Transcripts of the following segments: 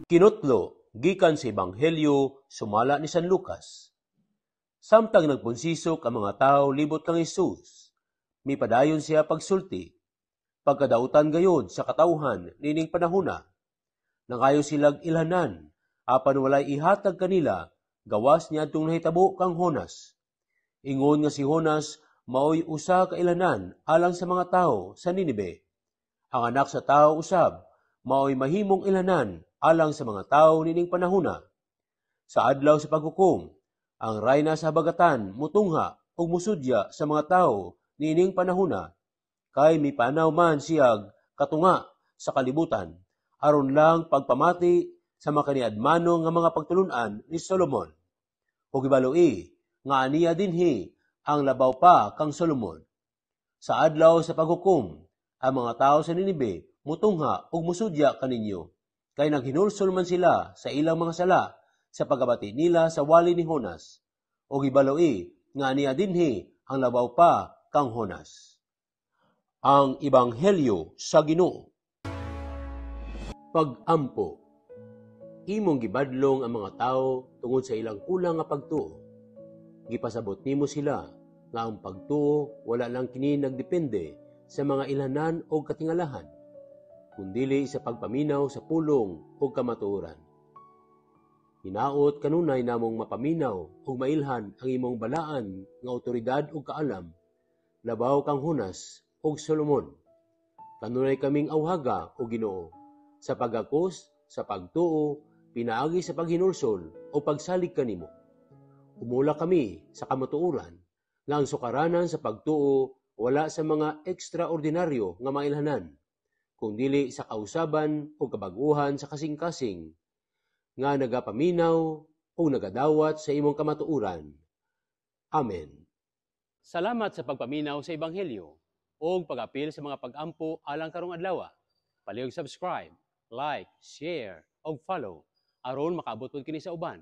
Kinutlo, gikan sa Ebanghelyo, sumala ni San Lucas. Samtang nagpunsisok ang mga tao libot kang Hesus, mipadayon siya pagsulti. Pagkadautan gayod sa katawhan nining panahuna, nangayo silag ilhanan, apan walay ihatag kanila, gawas niya atong nahitabo kang Honas. Ingon nga si Honas, maoy usa ka ilhanan alang sa mga tao sa Ninibe. Ang anak sa tao usab, maoy mahimong ilhanan alang sa mga tao nining panahuna. Sa adlaw sa paghukom, ang rayna sa habagatan mutungha ug musudya sa mga tao nining panahuna, kay mipanaw man siyag katunga sa kalibutan, aron lang pagpamati sa makaniadmano nga mga pagtulun-an ni Solomon. Ug ibaloi nga aniya dinhi ang labaw pa kang Solomon. Sa adlaw sa paghukom, ang mga tao sa Ninibe mutungha ug musudya kaninyo, kay naghinulsol man sila sa ilang mga sala sa pagabati nila sa wali ni Honas. Ug ibaloi nga aniya dinhi ang labaw pa kang Honas. Ang Ebanghelyo sa Ginoo. Pag-ampo. Imong gibadlong ang mga tao tungod sa ilang kulang nga pagtuo. Gipasabot nimo sila nga ang pagtuo wala lang kini nagdepende sa mga ilhanan o katingalahan, kundili sa pagpaminaw sa pulong o kamatuoran. Hinaot kanunay namong mapaminaw o mailhan ang imong balaan nga otoridad o kaalam, labaw kang Honas o Solomon. Kanunay kaming awhaga o Ginoo, sa pagakos, sa pagtuo, pinaagi sa paghinulsol o pagsalig kanimo. Umula kami sa kamatuoran nga ang sukaranan sa pagtuo wala sa mga ekstraordinaryo nga mailhanan, kundili sa kausaban o kabaguhan sa kasing-kasing nga nagapaminaw o nagadawat sa imong kamatuoran. Amen. Salamat sa pagpaminaw sa Ebanghelyo o pag-apil sa mga pag-ampo alang karong adlaw. Palihog subscribe, like, share, o follow aron makaabot pod kini sa uban.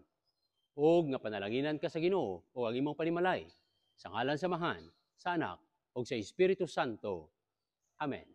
Og nga panalanginan ka sa Ginoo o ang imong panimalay sa ngalan sa Amahan, sa Anak, ug sa Espiritu Santo. Amen.